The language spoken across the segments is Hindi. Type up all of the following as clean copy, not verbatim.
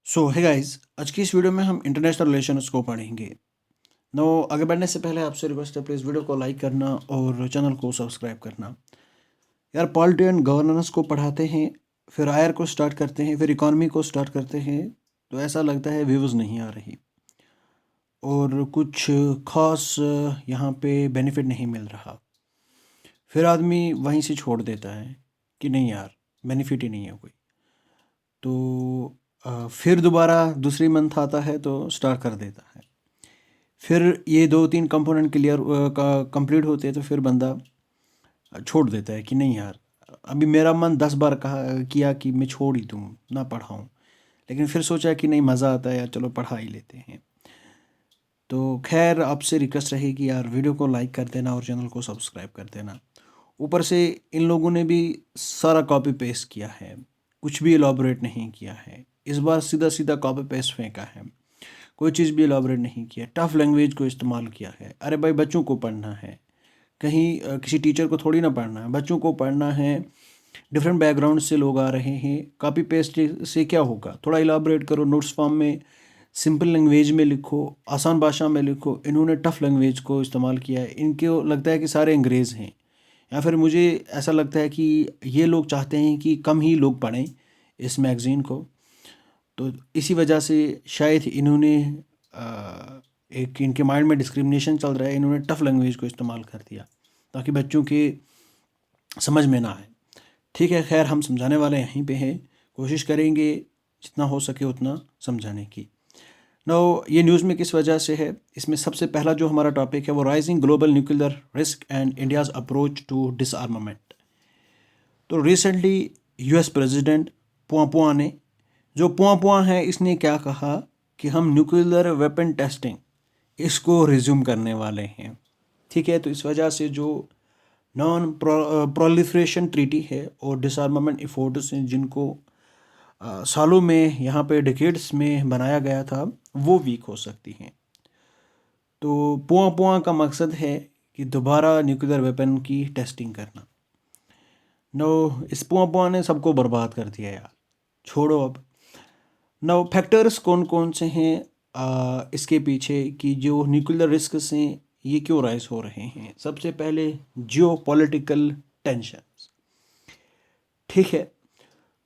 सो है गाइस, आज की इस वीडियो में हम इंटरनेशनल रिलेशंस को पढ़ेंगे। नो, आगे बढ़ने से पहले आपसे रिक्वेस्ट है, प्लीज़ वीडियो को लाइक करना और चैनल को सब्सक्राइब करना। यार, पॉलिटी एंड गवर्नेंस को पढ़ाते हैं, फिर आयर को स्टार्ट करते हैं, फिर इकॉनमी को स्टार्ट करते हैं, तो ऐसा लगता है व्यूज़ नहीं आ रही और कुछ खास यहाँ पे बेनिफिट नहीं मिल रहा। फिर आदमी वहीं से छोड़ देता है कि नहीं यार, बेनिफिट ही नहीं है कोई। तो फिर दोबारा दूसरी मंथ आता है तो स्टार्ट कर देता है। फिर ये 2-3 कंपोनेंट क्लियर कंप्लीट होते हैं तो फिर बंदा छोड़ देता है कि नहीं यार, अभी मेरा मन 10 बार कहा किया कि मैं छोड़ ही दूँ, ना पढ़ाऊँ, लेकिन फिर सोचा कि नहीं, मज़ा आता है यार, चलो पढ़ा ही लेते हैं। तो खैर, आपसे रिक्वेस्ट रहेगी यार, वीडियो को लाइक कर देना और चैनल को सब्सक्राइब कर देना। ऊपर से इन लोगों ने भी सारा कॉपी पेस्ट किया है, कुछ भी एलॉबरेट नहीं किया है। इस बार सीधा सीधा कॉपी पेस्ट फेंका है, कोई चीज़ भी एलॉबरेट नहीं किया, टफ लैंग्वेज को इस्तेमाल किया है। अरे भाई, बच्चों को पढ़ना है, कहीं किसी टीचर को थोड़ी ना पढ़ना है, बच्चों को पढ़ना है। डिफरेंट बैकग्राउंड से लोग आ रहे हैं, कॉपी पेस्ट से क्या होगा? थोड़ा इलाबरेट करो, नोट्स फॉर्म में सिंपल लैंग्वेज में लिखो, आसान भाषा में लिखो। इन्होंने टफ लैंग्वेज को इस्तेमाल किया है। इनको लगता है कि सारे अंग्रेज़ हैं, या फिर मुझे ऐसा लगता है कि ये लोग चाहते हैं कि कम ही लोग पढ़ें इस मैगज़ीन को। तो इसी वजह से शायद इन्होंने एक इनके माइंड में डिस्क्रिमिनेशन चल रहा है, इन्होंने टफ लैंग्वेज को इस्तेमाल कर दिया ताकि बच्चों के समझ में ना आए। ठीक है, खैर, हम समझाने वाले यहीं पे हैं, कोशिश करेंगे जितना हो सके उतना समझाने की। नो, ये न्यूज़ में किस वजह से है? इसमें सबसे पहला जो हमारा टॉपिक है वो rising global nuclear risk and India's approach to disarmament. तो रिसेंटली यूएस प्रेसिडेंट पुआ ने, जो पुआ है, इसने क्या कहा कि हम न्यूक्लियर वेपन टेस्टिंग इसको रिज्यूम करने वाले हैं। ठीक है, तो इस वजह से जो नॉन प्रोलिफरेशन ट्रीटी है और डिसआर्मामेंट इफोर्ट्स हैं, जिनको सालों में, यहाँ पे डिकेड्स में बनाया गया था, वो वीक हो सकती हैं। तो पुआ का मकसद है कि दोबारा न्यूक्लियर वेपन की टेस्टिंग करना। नो, इस पुआ ने सबको बर्बाद कर दिया यार, छोड़ो अब। नो, फैक्टर्स कौन कौन से हैं इसके पीछे कि जो न्यूक्लियर रिस्क हैं ये क्यों राइज हो रहे हैं? सबसे पहले जियो पॉलिटिकल टेंशंस। ठीक है,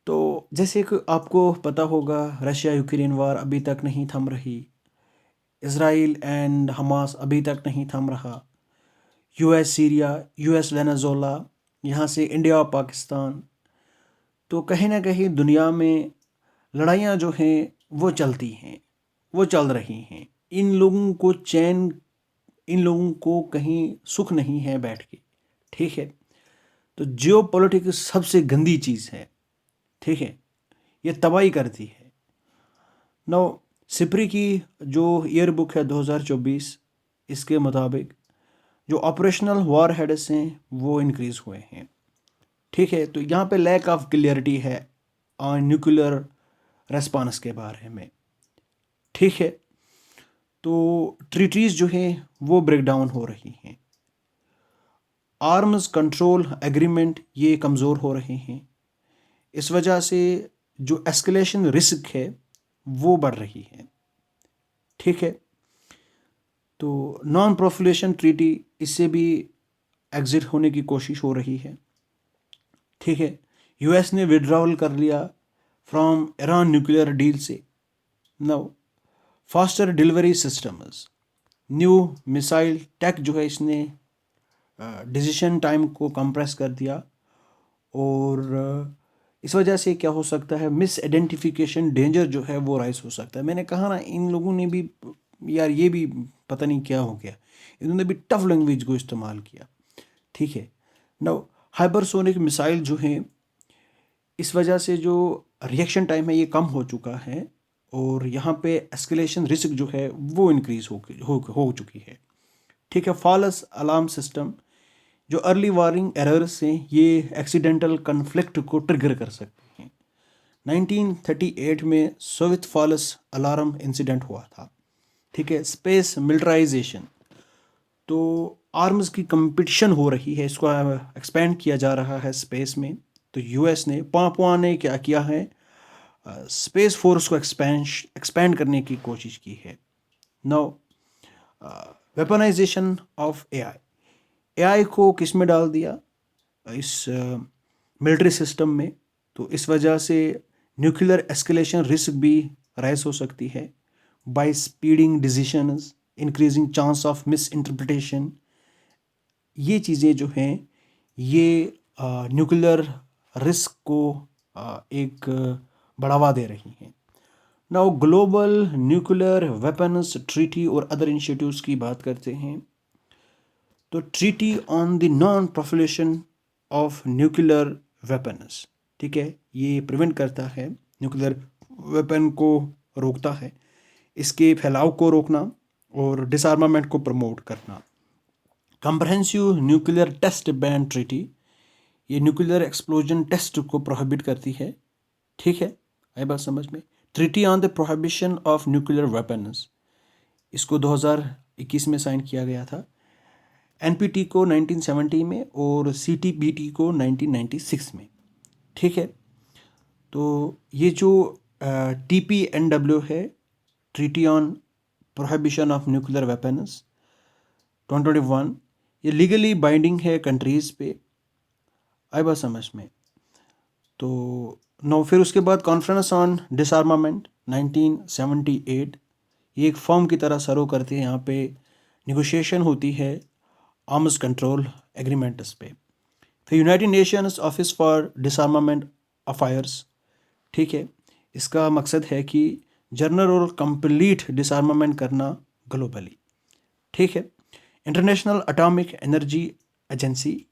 तो जैसे कि आपको पता होगा, रशिया यूक्रेन वार अभी तक नहीं थम रही, इसराइल एंड हमास अभी तक नहीं थम रहा, यूएस सीरिया, यूएस वेनेजुएला, यहाँ से इंडिया और पाकिस्तान। तो कहीं ना कहीं दुनिया में लड़ाइयाँ जो हैं वो चलती हैं, वो चल रही हैं। इन लोगों को चैन, इन लोगों को कहीं सुख नहीं है बैठ के। ठीक है, तो जियो पॉलिटिक्स सबसे गंदी चीज़ है। ठीक है, ये तबाही करती है। नो, सिप्री की जो ईयर बुक है 2024, इसके मुताबिक जो ऑपरेशनल वॉर हेड्स हैं वो इंक्रीज़ हुए हैं। ठीक है, तो यहाँ पे लैक ऑफ क्लियरिटी है ऑन न्यूक्लियर रेस्पॉन्स के बारे में। ठीक है, तो ट्रीटीज़ जो हैं वो ब्रेक डाउन हो रही हैं, आर्म्स कंट्रोल एग्रीमेंट ये कमज़ोर हो रहे हैं। इस वजह से जो एस्केलेशन रिस्क है वो बढ़ रही है। ठीक है, तो नॉन प्रोफिलेशन ट्रीटी, इससे भी एग्जिट होने की कोशिश हो रही है। ठीक है, यूएस ने विड्रॉवल कर लिया फ्रॉम ईरान न्यूक्लियर डील से। Now, faster delivery systems, new missile tech जो है, इसने डिसीजन टाइम को कंप्रेस कर दिया। और इस वजह से क्या हो सकता है, मिस आइडेंटिफिकेशन डेंजर जो है वो राइज हो सकता है। मैंने कहा ना, इन लोगों ने भी यार, ये भी पता नहीं क्या हो गया, इन्होंने भी टफ लैंग्वेज को इस्तेमाल किया। ठीक है, नाउ, हाइपरसोनिक मिसाइल जो हैं, इस वजह से जो रिएक्शन टाइम है ये कम हो चुका है और यहाँ पे एस्केलेशन रिस्क जो है वो इंक्रीज हो चुकी है। ठीक है, फॉल्स अलार्म सिस्टम, जो अर्ली वार्निंग एरर्स हैं, ये एक्सीडेंटल कन्फ्लिक्ट को ट्रिगर कर सकते हैं। 1938 में सोवियत फॉल्स अलार्म इंसिडेंट हुआ था। ठीक है, स्पेस मिलिटराइजेशन, तो आर्म्स की कंपटीशन हो रही है, इसको एक्सपेंड किया जा रहा है स्पेस में। तो यूएस ने, पापुआ ने क्या किया है, स्पेस फोर्स को एक्सपैंड करने की कोशिश की है। नाउ वेपनाइजेशन ऑफ एआई को किस में डाल दिया, इस मिलिट्री सिस्टम में। तो इस वजह से न्यूक्लियर एस्केलेशन रिस्क भी राइज हो सकती है by speeding decisions, increasing chance of misinterpretation. ये चीज़ें जो हैं ये न्यूक्लियर रिस्क को एक बढ़ावा दे रही हैं। Now global nuclear weapons treaty और अदर इनिशिएटिव्स की बात करते हैं। तो treaty on the non proliferation of nuclear weapons, ठीक है, ये प्रिवेंट करता है, न्यूक्लियर वेपन को रोकता है, इसके फैलाव को रोकना और डिसआर्मामेंट को प्रमोट करना। Comprehensive nuclear test ban treaty, ये न्यूक्लियर एक्सप्लोजन टेस्ट को प्रोहिबिट करती है, ठीक है, आई बात समझ में। Treaty on the prohibition of nuclear weapons, इसको 2021 में साइन किया गया था। एनपीटी को 1970 में और सीटीबीटी को 1996 में, ठीक है। तो ये जो TPNW है, treaty on prohibition of nuclear weapons 2021, ये लीगली बाइंडिंग है कंट्रीज़ पे, आई बात समझ में। तो नो, फिर उसके बाद कॉन्फ्रेंस ऑन डिसआर्मामेंट 1978, ये एक फॉर्म की तरह सर्व करती है, यहाँ पे निगोशिएशन होती है आर्म्स कंट्रोल एग्रीमेंट्स पे। फिर United Nations office for डिसआर्मामेंट affairs, ठीक है, इसका मकसद है कि जनरल और कंप्लीट डिसआर्मामेंट करना ग्लोबली, ठीक है। इंटरनेशनल एटॉमिक एनर्जी एजेंसी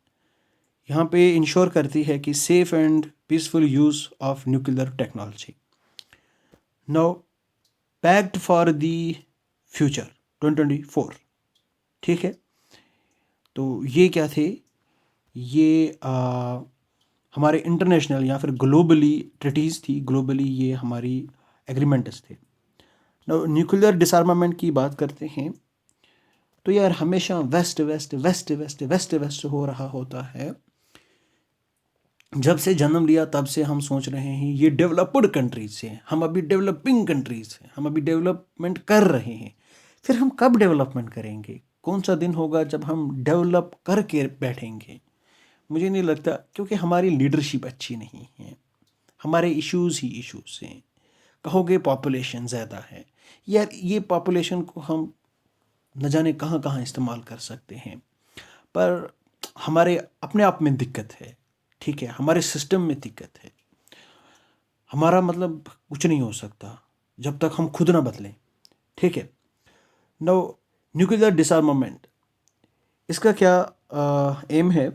यहाँ पे इंश्योर करती है कि safe and peaceful use of nuclear technology. Now pact for the future 2024, ठीक है। तो ये क्या थे, ये हमारे इंटरनेशनल या फिर ग्लोबली ट्रीटीज़ थी, ग्लोबली ये हमारी एग्रीमेंट्स थे। नाउ न्यूक्लियर डिसआर्मामेंट की बात करते हैं तो यार हमेशा waste waste waste waste waste waste हो रहा होता है। जब से जन्म लिया तब से हम सोच रहे हैं ये डेवलप्ड कंट्रीज से, हम अभी डेवलपिंग कंट्रीज हैं, हम अभी डेवलपमेंट कर रहे हैं। फिर हम कब डेवलपमेंट करेंगे? कौन सा दिन होगा जब हम डेवलप करके बैठेंगे? मुझे नहीं लगता, क्योंकि हमारी लीडरशिप अच्छी नहीं है, हमारे इश्यूज़ ही इश्यूज़ हैं। कहोगे पॉपुलेशन ज़्यादा है, यार ये पॉपुलेशन को हम न जाने कहाँ कहाँ इस्तेमाल कर सकते हैं, पर हमारे अपने आप में दिक्कत है, ठीक है, हमारे सिस्टम में दिक्कत है। हमारा मतलब कुछ नहीं हो सकता जब तक हम खुद ना बदलें, ठीक है। नो, न्यूक्लियर डिसआर्मामेंट, इसका क्या एम है?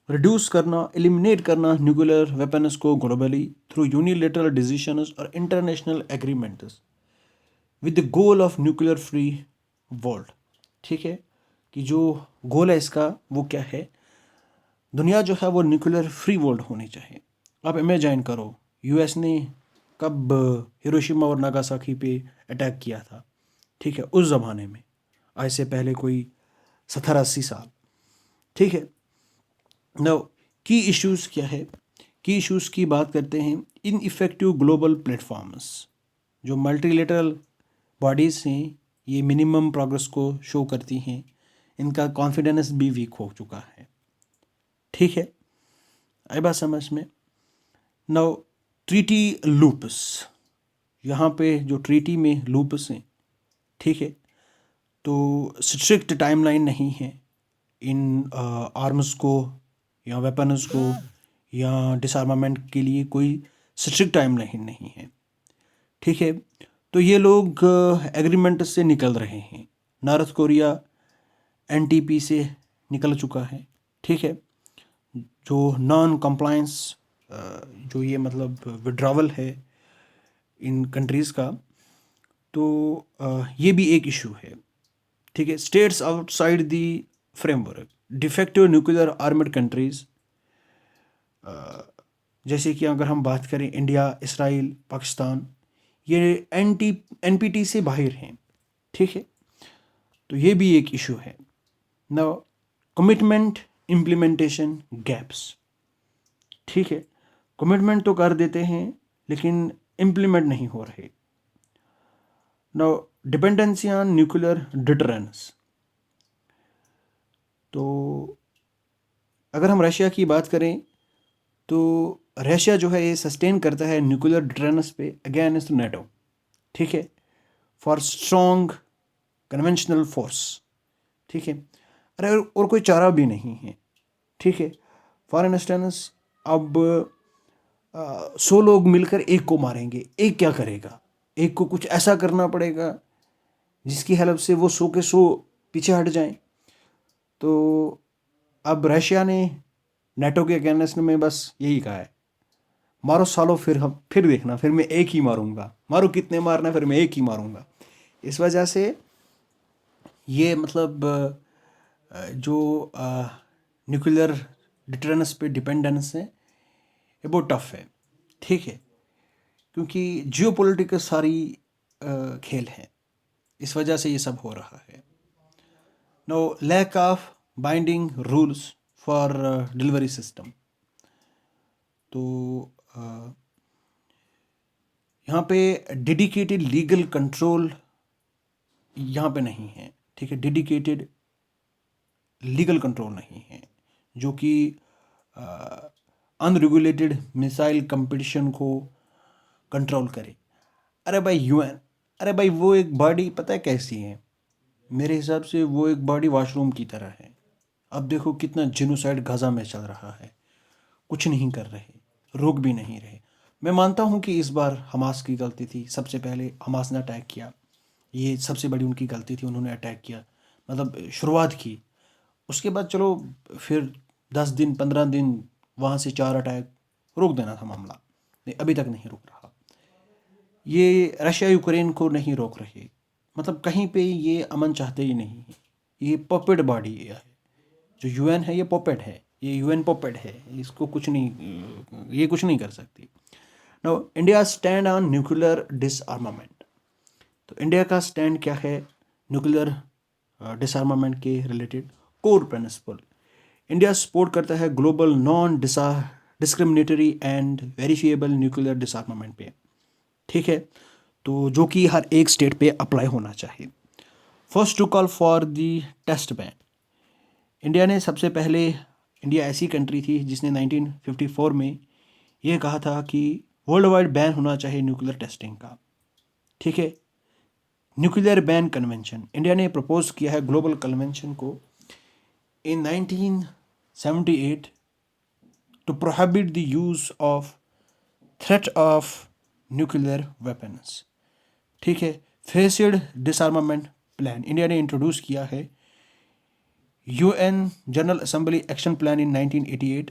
रिड्यूस करना, एलिमिनेट करना न्यूक्लियर वेपन्स को ग्लोबली थ्रू यूनिलेटरल डिसीजंस और international agreements with the goal of nuclear free world, ठीक है। कि जो गोल है इसका वो क्या है? दुनिया जो है वो न्यूक्लियर फ्री वर्ल्ड होनी चाहिए। आप इमेजिन करो, यूएस ने कब हिरोशिमा और नागासाकी पे अटैक किया था, ठीक है, उस ज़माने में, आज से पहले कोई 70-80 साल, ठीक है। नाउ की इश्यूज़ क्या है? की इश्यूज़ की बात करते हैं। इन इफ़ेक्टिव ग्लोबल प्लेटफॉर्म्स, जो मल्टीलेटरल बॉडीज़ हैं ये मिनिमम प्रोग्रेस को शो करती हैं, इनका कॉन्फिडेंस भी वीक हो चुका है, ठीक है, आई बात समझ में। नाउ ट्रीटी लूप्स, यहाँ पे जो ट्रीटी में लूप्स हैं, ठीक है, तो स्ट्रिक्ट टाइमलाइन नहीं है इन आर्म्स को या वेपन्स को या डिसआर्मामेंट के लिए कोई स्ट्रिक्ट टाइमलाइन नहीं है, ठीक है। तो ये लोग एग्रीमेंट से निकल रहे हैं। नॉर्थ कोरिया NTP से निकल चुका है, ठीक है। जो नॉन कंप्लायंस, जो ये मतलब विड्रॉवल है इन कंट्रीज़ का, तो ये भी एक इशू है, ठीक है। States outside the framework, defective nuclear armed countries, जैसे कि अगर हम बात करें इंडिया, इसराइल, पाकिस्तान, ये NPT से बाहर हैं, ठीक है। तो ये भी एक इशू है। नाउ कमिटमेंट इम्प्लीमेंटेशन गैप्स, ठीक है, कमिटमेंट तो कर देते हैं लेकिन इम्प्लीमेंट नहीं हो रहे। Now dependency on nuclear deterrence, तो अगर हम रशिया की बात करें तो रशिया जो है ये सस्टेन करता है न्यूक्लियर डिटरेंस पे अगेंस्ट नेटो, ठीक है, फॉर स्ट्रॉन्ग कन्वेंशनल फोर्स, ठीक है। अरे और कोई चारा भी नहीं है, ठीक है। फॉर इंस्टेंस अब 100 लोग मिलकर एक को मारेंगे, एक क्या करेगा? एक को कुछ ऐसा करना पड़ेगा जिसकी हेल्प से वो 100 के 100 पीछे हट जाएं। तो अब रशिया ने नेटो के अगेंस्ट में बस यही कहा है, मारो सालो, फिर देखना, फिर मैं एक ही मारूंगा, मारो कितने मारना, फिर मैं एक ही मारूंगा। इस वजह से ये मतलब जो न्यूक्लियर डिटरेंस पे डिपेंडेंस है ये बहुत टफ है, ठीक है, क्योंकि जियोपॉलिटिकल सारी खेल है, इस वजह से ये सब हो रहा है। No lack of binding rules for delivery system, तो यहाँ पे डेडिकेटेड लीगल कंट्रोल यहाँ पे नहीं है, ठीक है, डेडिकेटेड लीगल कंट्रोल नहीं है जो कि अनरेगुलेटेड मिसाइल कंपटीशन को कंट्रोल करे। अरे भाई यूएन, अरे भाई वो एक बॉडी पता है कैसी है? मेरे हिसाब से वो एक बॉडी वॉशरूम की तरह है। अब देखो कितना जेनोसाइड गाजा में चल रहा है, कुछ नहीं कर रहे, रोक भी नहीं रहे। मैं मानता हूँ कि इस बार हमास की गलती थी, सबसे पहले हमास ने अटैक किया, ये सबसे बड़ी उनकी गलती थी, उन्होंने अटैक किया, मतलब शुरुआत की। उसके बाद चलो फिर 10 दिन 15 दिन वहाँ से 4 अटैक, रोक देना था मामला, नहीं अभी तक नहीं रुक रहा। ये रशिया यूक्रेन को नहीं रोक रहे, मतलब कहीं पे ये अमन चाहते ही नहीं है। ये पॉपेट बॉडी है, जो यूएन है ये पॉपेट है, ये यूएन पॉपेट है, इसको कुछ नहीं, ये कुछ नहीं कर सकती। Now India stand on nuclear डिसआर्मामेंट, तो इंडिया का स्टैंड क्या है न्यूक्लियर डिसआर्मामेंट के related? Core principle, India support करता है global non discriminatory and verifiable nuclear डिसआर्मामेंट पे, ठीक है, तो जो कि हर एक स्टेट पे अप्लाई होना चाहिए। First to call for the test ban, India ने सबसे पहले, इंडिया ऐसी कंट्री थी जिसने 1954 में ये कहा था कि वर्ल्ड वाइड बैन होना चाहिए न्यूक्लियर टेस्टिंग का, ठीक है। न्यूक्लियर बैन कन्वेंशन, इंडिया ने प्रपोज किया है ग्लोबल कन्वेंशन को in 1978 to prohibit the use of threat of nuclear weapons, ठीक है। फेसिड डिसआर्मामेंट प्लान इंडिया ने इंट्रोड्यूस किया है, UN general assembly action plan in 1988,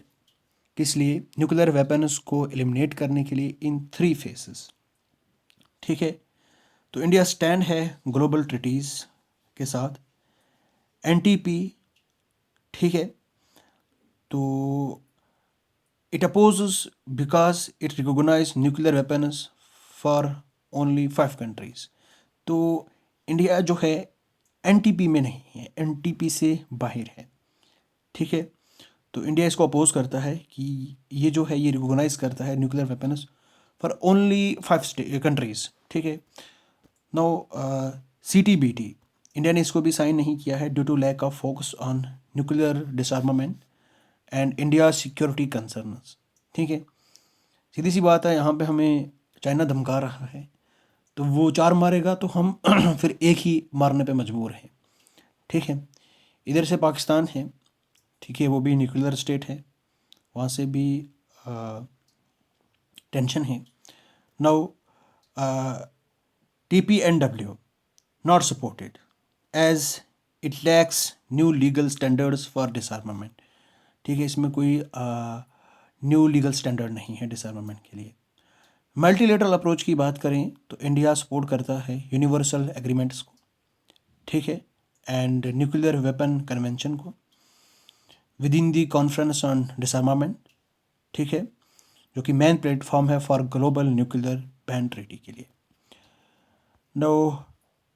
किस लिए? न्यूक्लियर वेपन्स को एलिमिनेट करने के लिए इन 3 फेसेस, ठीक है। तो इंडिया स्टैंड है ग्लोबल ट्रीटीज़ के साथ, एनटीपी, ठीक है, तो it opposes because it recognise nuclear weapons for only 5 countries. तो इंडिया जो है एनटीपी में नहीं है, एनटीपी से बाहर है, ठीक है। तो इंडिया इसको अपोज करता है कि ये जो है ये रिकॉग्नाइज करता है nuclear weapons for only 5 countries, ठीक है। नाउ सीटीबीटी, इंडिया ने इसको भी साइन नहीं किया है due to lack of focus on nuclear disarmament and India security concerns, ठीक है। सीधी सी बात है, यहाँ पे हमें चाइना धमका रहा है, तो वो 4 मारेगा तो हम फिर एक ही मारने पे मजबूर हैं, ठीक है। इधर से पाकिस्तान है, ठीक है, वो भी न्यूक्लियर स्टेट है, वहाँ से भी टेंशन है। Now TPNW not supported as it lacks new legal standards for disarmament, ठीक है, इसमें कोई न्यू लीगल स्टैंडर्ड नहीं है डिसआर्मामेंट के लिए। मल्टीलेटरल अप्रोच की बात करें तो इंडिया सपोर्ट करता है यूनिवर्सल एग्रीमेंट्स को, ठीक है, एंड न्यूक्लियर वेपन कन्वेंशन को with in the conference on डिसआर्मामेंट, ठीक है, जो कि मेन प्लेटफॉर्म है for global nuclear ban treaty के लिए। नो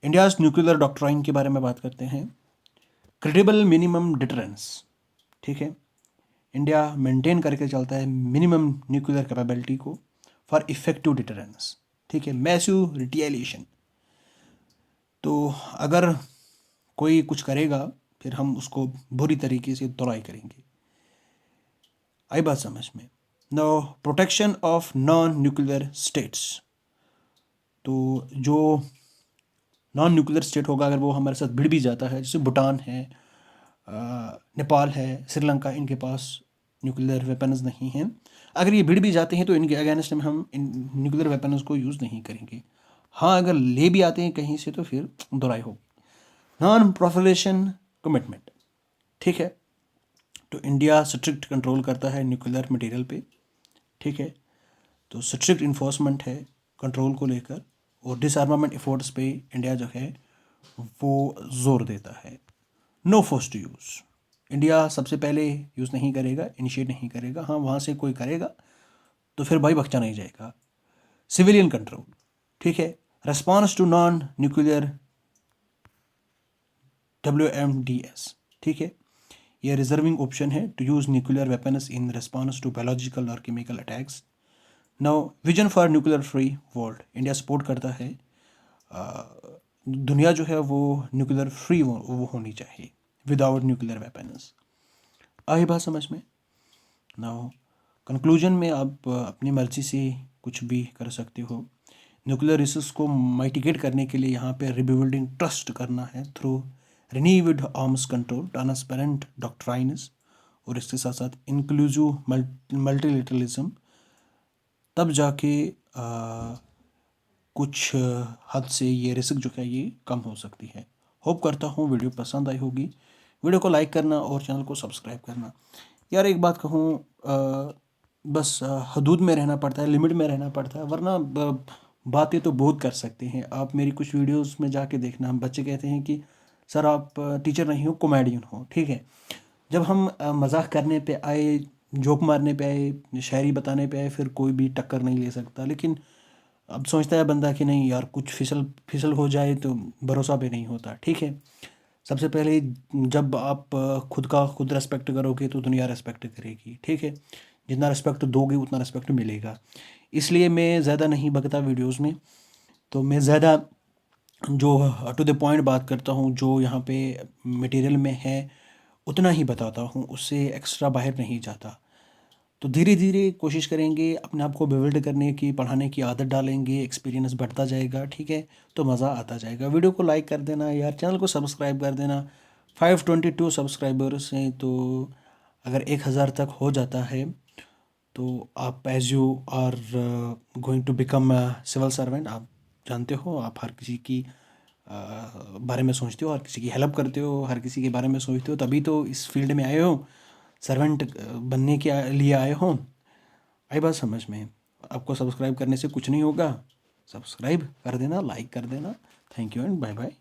इंडियाज न्यूक्लियर डॉक्ट्राइन के बारे में बात करते हैं, क्रेडिबल मिनिमम डिटरेंस, ठीक है, इंडिया मेंटेन करके चलता है मिनिमम न्यूक्लियर कैपेबिलिटी को फॉर इफेक्टिव डिटरेंस, ठीक है, मैसिव रिटेलिएशन। तो अगर कोई कुछ करेगा फिर हम उसको बुरी तरीके से धुलाई करेंगे। आई बात समझ में? No, protection of non nuclear states. तो जो नॉन न्यूक्लियर स्टेट होगा अगर वो हमारे साथ भिड़ भी जाता है, जैसे भूटान है, नेपाल है, श्रीलंका, इनके पास न्यूक्लियर वेपन्स नहीं हैं, अगर ये भिड़ भी जाते हैं तो इनके अगेंस्ट में हम इन न्यूक्लियर वेपन्स को यूज़ नहीं करेंगे। हाँ, अगर ले भी आते हैं कहीं से तो फिर धुलाई होगी। नॉन प्रोफिलेशन कमिटमेंट, ठीक है। तो इंडिया स्ट्रिक्ट कंट्रोल करता है न्यूक्लियर मटेरियल पे, ठीक है। तो स्ट्रिक्ट इन्फोर्समेंट है कंट्रोल को लेकर, और डिसआर्मामेंट एफर्ट्स पे इंडिया जो है वो जोर देता है। No force to use, India सबसे पहले यूज़ नहीं करेगा, इनिशिएट नहीं करेगा। हाँ, वहाँ से कोई करेगा तो फिर भाई बख्शा नहीं जाएगा। सिविलियन कंट्रोल, ठीक है। Response to non nuclear WMDS, ठीक है। यह रिजर्विंग ऑप्शन है to use nuclear weapons in response to biological और chemical attacks. Now, vision for nuclear free world, India support करता है दुनिया जो है वो न्यूक्लियर फ्री वो होनी चाहिए, विदाउट न्यूक्लियर वेपन्स। आई बात समझ में? नाउ कंक्लूजन में आप अपनी मर्जी से कुछ भी कर सकते हो। न्यूक्लियर रिस्क को माइटिगेट करने के लिए यहाँ पे रिबिल्डिंग ट्रस्ट करना है through renewed arms control, transparent doctrines, और इसके साथ साथ इंक्लूसिव मल्टीलेटरलिज्म, तब जाके कुछ हद से ये रिस्क जो है ये कम हो सकती है। होप करता हूँ वीडियो पसंद आई होगी। वीडियो को लाइक करना और चैनल को सब्सक्राइब करना। यार एक बात कहूँ, बस हदूद में रहना पड़ता है, लिमिट में रहना पड़ता है, वरना बातें तो बहुत कर सकते हैं। आप मेरी कुछ वीडियोस में जाके देखना, हम बच्चे कहते हैं कि सर आप टीचर नहीं हो, कॉमेडियन हो, ठीक है। जब हम मजाक करने पे आए, जोक मारने पे आए, शायरी बताने पे आए, फिर कोई भी टक्कर नहीं ले सकता। लेकिन अब सोचता है बंदा कि नहीं यार कुछ फिसल हो जाए तो भरोसा भी नहीं होता, ठीक है। सबसे पहले जब आप खुद रेस्पेक्ट करोगे तो दुनिया रेस्पेक्ट करेगी, ठीक है। जितना रेस्पेक्ट दोगे उतना रेस्पेक्ट मिलेगा। इसलिए मैं ज़्यादा नहीं बकता वीडियोस में, तो मैं ज़्यादा जो टू द पॉइंट बात करता हूँ, जो यहाँ पे मटेरियल में है उतना ही बताता हूँ, उससे एक्स्ट्रा बाहर नहीं जाता। तो धीरे धीरे कोशिश करेंगे अपने आप को बिल्ड करने की, पढ़ाने की आदत डालेंगे, एक्सपीरियंस बढ़ता जाएगा, ठीक है। तो मज़ा आता जाएगा। वीडियो को लाइक कर देना यार, चैनल को सब्सक्राइब कर देना। 522 सब्सक्राइबर्स हैं, तो अगर 1000 तक हो जाता है तो आप as you are going to become civil servant. आप जानते हो, आप हर किसी की बारे में सोचते हो, हर किसी की हेल्प करते हो, हर किसी के बारे में सोचते हो, तभी तो इस फील्ड में आए हो, सर्वेंट बनने के लिए आए हो। आई बात समझ में? आपको सब्सक्राइब करने से कुछ नहीं होगा, सब्सक्राइब कर देना, लाइक कर देना। Thank you and bye bye.